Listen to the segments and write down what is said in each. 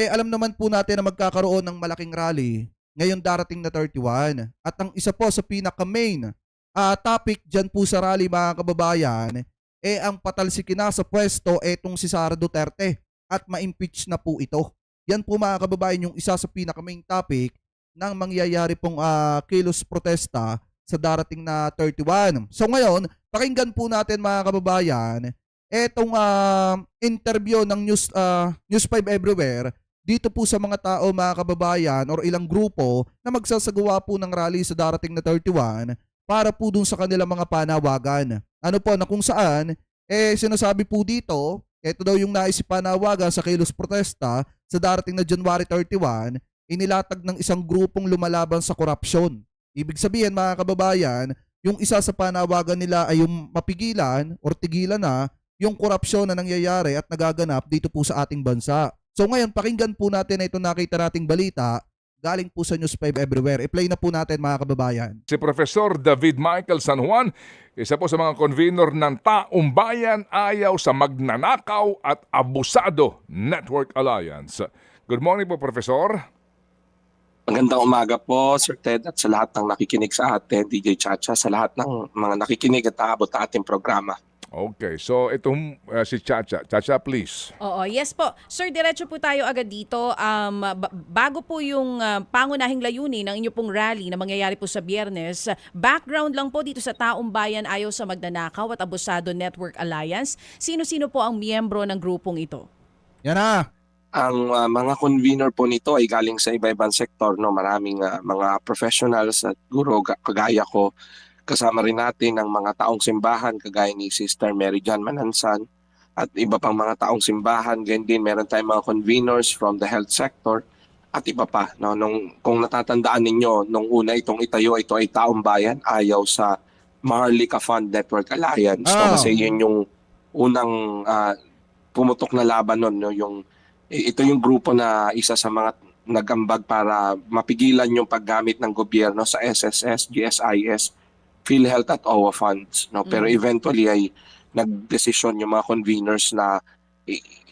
alam naman po natin na magkakaroon ng malaking rally ngayon darating na 31. At ang isa po sa pinaka-main topic dyan po sa rally mga kababayan, ang patalsikin na sa pwesto etong si Sara Duterte at ma-impeach na po ito. Yan po mga kababayan yung isa sa pinaka-main topic ng mangyayari pong kilos protesta sa darating na 31. So ngayon, pakinggan po natin mga kababayan etong interview ng News 5 Everywhere dito po sa mga tao mga kababayan or ilang grupo na magsasagawa po ng rally sa darating na 31 para po dun sa kanilang mga panawagan. Ano po na kung saan sinasabi po dito, ito daw yung naisip panawagan sa kilos protesta sa darating na January 31, inilatag ng isang grupong lumalaban sa korupsyon. Ibig sabihin mga kababayan, yung isa sa panawagan nila ay yung mapigilan or tigilan na yung korupsyon na nangyayari at nagaganap dito po sa ating bansa. So ngayon, pakinggan po natin na ito nakita nating balita galing po sa News 5 Everywhere. I-play na po natin mga kababayan. Si Professor David Michael San Juan, isa po sa mga convener ng Taong Bayan Ayaw sa Magnanakaw at Abusado Network Alliance. Good morning po, Professor. Magandang umaga po, Sir Ted, at sa lahat ng nakikinig sa atin, DJ Chacha, sa lahat ng mga nakikinig at aabot sa ating programa. Okay, so itong si Chacha. Chacha, please. Oo, yes po. Sir, diretso po tayo agad dito. Bago po yung pangunahing layunin ng inyo pong rally na mangyayari po sa Biyernes, background lang po dito sa Taong Bayan Ayaw sa Magnanakaw at Abusado Network Alliance. Sino-sino po ang miyembro ng grupong ito? Yan na. Ang mga convener po nito ay galing sa iba-ibang sektor, no? Maraming mga professionals at guro kagaya ko. Kasama rin natin ang mga taong simbahan kagaya ni Sister Mary Jan Manansan at iba pang mga taong simbahan. Ganyan din, meron tayong mga conveners from the health sector at iba pa. No? Kung natatandaan ninyo, nung una itong itayo, ito ay Taong Bayan Ayaw sa Maharlika Fund Network Alliance. No? Kasi yun yung unang pumutok na laban nun. No? Ito yung grupo na isa sa mga nagambag para mapigilan yung paggamit ng gobyerno sa SSS, GSIS, PhilHealth at OWA funds. No? Pero eventually ay nagdesisyon yung mga conveners na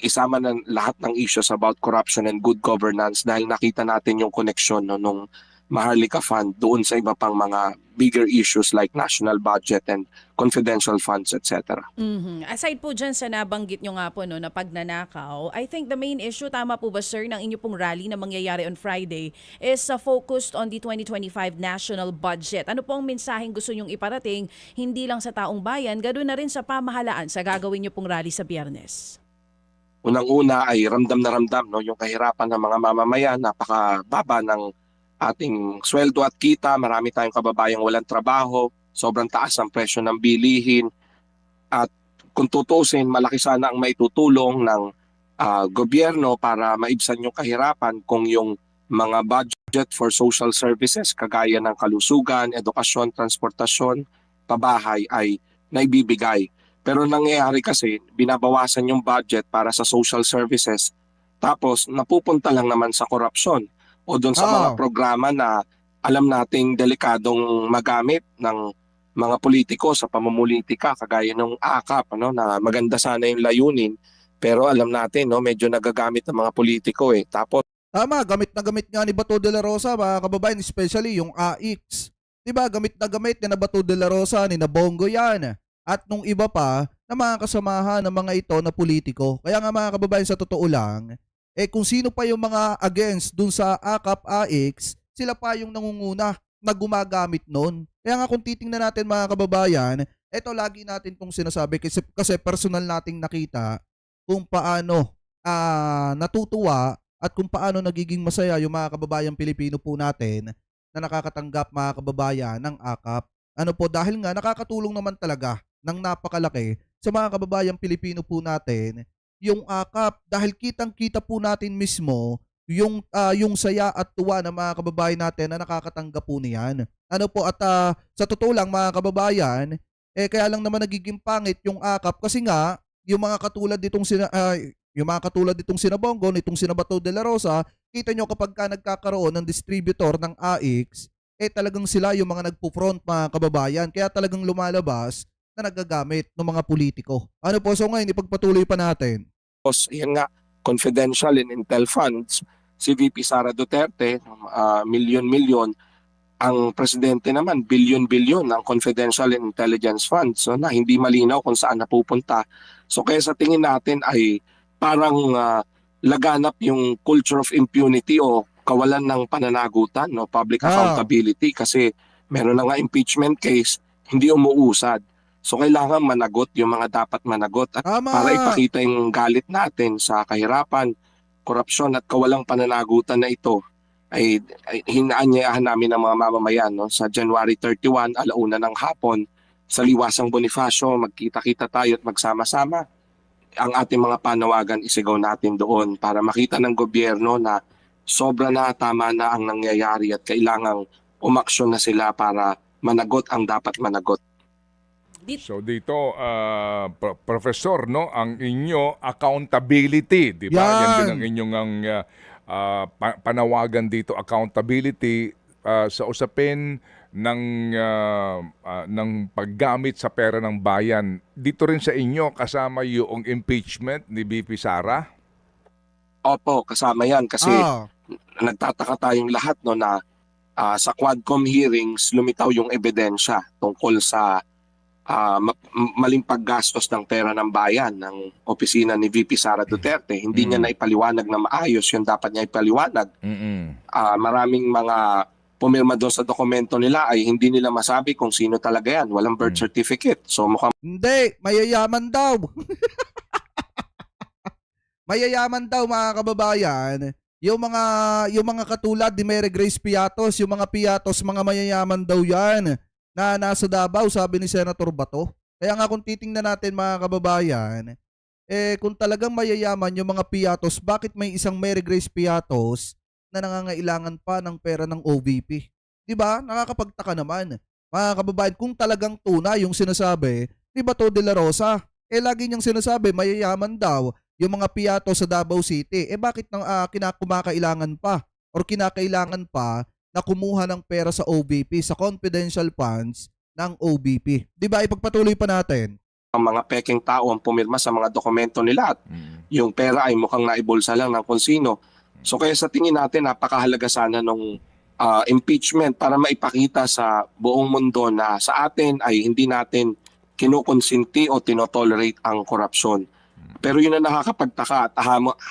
isama na lahat ng issues about corruption and good governance dahil nakita natin yung connection nung Maharlika Fund doon sa iba pang mga bigger issues like national budget and confidential funds, etc. Aside po dyan sa nabanggit nyo nga po na pagnanakaw, I think the main issue, tama po ba sir, ng inyo pong rally na mangyayari on Friday is focused on the 2025 national budget. Ano po ang mensaheng gusto nyong iparating, hindi lang sa taong bayan, ganoon na rin sa pamahalaan sa gagawin nyo pong rally sa Biyernes? Unang-una ay ramdam na ramdam yung kahirapan ng mga mamamayan, napakababa ng ating sweldo at kita, marami tayong kababayang walang trabaho, sobrang taas ang presyo ng bilihin, at kung tutusin, malaki sana ang maitutulong ng gobyerno para maibsan yung kahirapan kung yung mga budget for social services kagaya ng kalusugan, edukasyon, transportasyon, pabahay ay naibibigay. Pero nangyayari kasi, binabawasan yung budget para sa social services, tapos napupunta lang naman sa korupsyon o doon sa mga programa na alam nating delikadong magamit ng mga politiko sa pamumulitika kagaya ng AKAP, na maganda sana yung layunin, pero alam natin medyo nagagamit ng mga politiko Tapos Tama, gamit na gamit nga ni Bato de la Rosa mga kababayan, especially yung AX. 'Di ba? Gamit na gamit ni Bato de la Rosa, ni Bongo yan. At nung iba pa na mga kasamahan ng mga ito na politiko. Kaya nga mga kababayan, sa totoo lang, kung sino pa yung mga against dun sa AKAP, AX, sila pa yung nangunguna na gumagamit nun. Kaya nga kung titingnan natin mga kababayan, ito lagi natin itong sinasabi kasi personal nating nakita kung paano natutuwa at kung paano nagiging masaya yung mga kababayang Pilipino po natin na nakakatanggap mga kababayan ng AKAP. Ano po, dahil nga nakakatulong naman talaga ng napakalaki sa mga kababayang Pilipino po natin yung AKAP, dahil kitang-kita po natin mismo yung saya at tuwa ng mga kababayan natin na nakakatanggap po niyan. Ano po, at sa totoo lang mga kababayan, kaya lang naman nagiging pangit yung AKAP kasi nga yung mga katulad ditong sina Bongo, nitong sina Bato de la Rosa, kita nyo kapag nagkakaroon ng distributor ng AX, talagang sila yung mga nagpo-front mga kababayan. Kaya talagang lumalabas na nagagamit ng mga politiko. Ano po, so ngayon ipagpatuloy pa natin. yan nga, confidential and intel funds, si VP Sara Duterte, milyon-milyon, ang presidente naman, bilyon-bilyon ang confidential and intelligence funds, so, na hindi malinaw kung saan napupunta. So kaya sa tingin natin ay parang laganap yung culture of impunity o kawalan ng pananagutan, no, public accountability, kasi meron na nga impeachment case, hindi umuusad. So kailangan managot yung mga dapat managot at Tama. para ipakita yung galit natin sa kahirapan, korupsyon at kawalang pananagutan na ito ay hinaanyayahan namin ng mga mamamayan, no, sa January 31, alauna ng hapon sa Liwasang Bonifacio, magkita-kita tayo at magsama-sama. Ang ating mga panawagan isigaw natin doon para makita ng gobyerno na sobra na, tama na ang nangyayari at kailangang umaksyon na sila para managot ang dapat managot. So dito, Professor, no, ang inyo accountability, di ba? Yan din ang inyong panawagan dito, accountability sa usapin ng paggamit sa pera ng bayan. Dito rin sa inyo kasama yung impeachment ni VP Sara? Opo, kasama yan kasi nagtataka tayong lahat, no, na sa Quadcom hearings lumitaw yung ebidensya tungkol sa maling paggastos ng pera ng bayan ng opisina ni VP Sara Duterte. Hindi niya naipaliwanag na maayos yung dapat niya ipaliwanag. Maraming mga pumirma doon sa dokumento nila ay hindi nila masabi kung sino talaga yan. Walang birth certificate. So mukhang Hindi, mayayaman daw. Mayayaman daw, mga kababayan. Yung mga katulad ni Mary Grace Piatos, yung mga Piatos, mga mayayaman daw yan na nasa Davao, sabi ni Senator Bato. Kaya nga kung titingnan natin, mga kababayan, kung talagang mayayaman yung mga Piatos, bakit may isang Mary Grace Piatos na nangangailangan pa ng pera ng OVP? Diba? Nakakapagtaka naman. Mga kababayan, kung talagang tunay yung sinasabi ni Bato de la Rosa, lagi niyang sinasabi, mayayaman daw yung mga Piatos sa Davao City. Bakit kinakailangan pa or kinakailangan pa na kumuha ng pera sa OVP, sa confidential funds ng OVP? Diba? Ipagpatuloy pa natin. ang mga peking tao ang pumirma sa mga dokumento nila at yung pera ay mukhang naibulsa lang ng kung sino. So kaya sa tingin natin, napakahalaga sana nung impeachment para maipakita sa buong mundo na sa atin ay hindi natin kinukonsinti o tinotolerate ang korupsyon. Pero yun ang nakakapagtaka at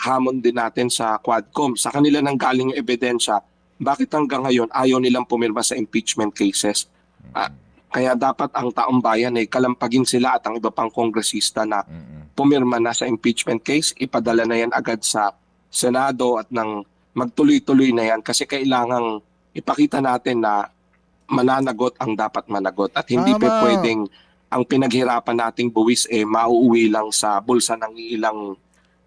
hamon din natin sa Quadcom. Sa kanila nang galing yung ebidensya, bakit hanggang ngayon ayaw nilang pumirma sa impeachment cases? Kaya dapat ang taong bayan ay kalampagin sila at ang iba pang kongresista na pumirma na sa impeachment case, ipadala na yan agad sa Senado at nang magtuloy-tuloy na yan kasi kailangang ipakita natin na mananagot ang dapat managot at hindi pa pwedeng ang pinaghirapan nating buwis mauuwi lang sa bulsa ng ilang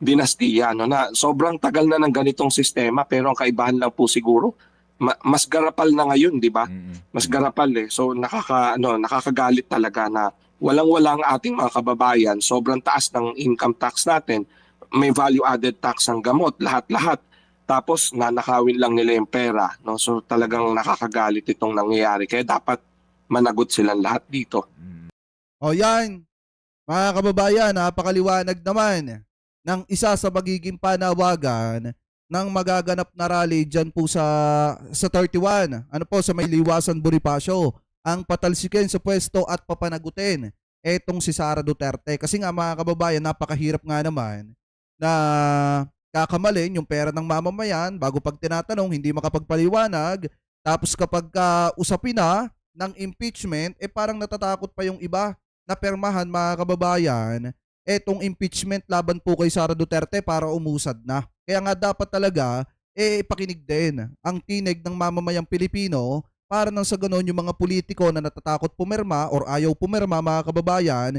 dinastiya, no, na sobrang tagal na ng ganitong sistema pero ang kaibahan lang po siguro mas garapal na ngayon, di ba? Mas garapal So nakakagalit talaga na walang-wala ang ating mga kababayan, sobrang taas ng income tax natin, may value added tax ang gamot, lahat-lahat. Tapos nanakawin lang nila yung pera, no? So talagang nakakagalit itong nangyayari. Kaya dapat managot silang lahat dito. O yan, mga kababayan, napakaliwanag naman ng isa sa magiging panawagan ng magaganap na rally dyan po sa 31. Ano po, sa may Liwasan Bonifacio, ang patalsikin sa pwesto at papanagutin etong si Sara Duterte. Kasi nga, mga kababayan, napakahirap nga naman na kakamalin yung pera ng mamamayan bago pag tinatanong, hindi makapagpaliwanag. Tapos kapag usapin na ng impeachment, parang natatakot pa yung iba na permahan, mga kababayan, etong impeachment laban po kay Sara Duterte para umusad na. Kaya nga dapat talaga, ipakinig din ang tinig ng mamamayang Pilipino para nang sa ganon yung mga politiko na natatakot pumirma or ayaw pumirma, mga kababayan,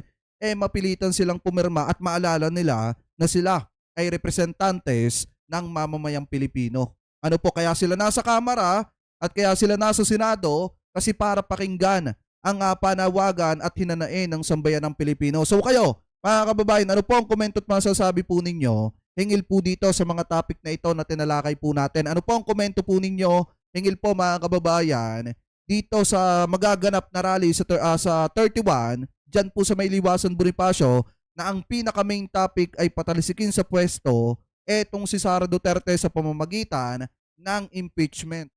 mapilitan silang pumirma at maalala nila na sila ay representantes ng mamamayang Pilipino. Ano po, kaya sila nasa Kamara at kaya sila nasa Senado kasi para pakinggan ang panawagan at hinanain ng sambayan ng Pilipino. So kayo, mga kababayan, ano po ang komento at masasabi po ninyo hingil po dito sa mga topic na ito na tinalakay po natin? Ano po ang komento po ninyo hingil po, mga kababayan, dito sa magaganap na rally sa 31, dyan po sa may Liwasan Bonifacio, na ang pinaka main topic ay patalisikin sa pwesto etong si Sara Duterte sa pamamagitan ng impeachment.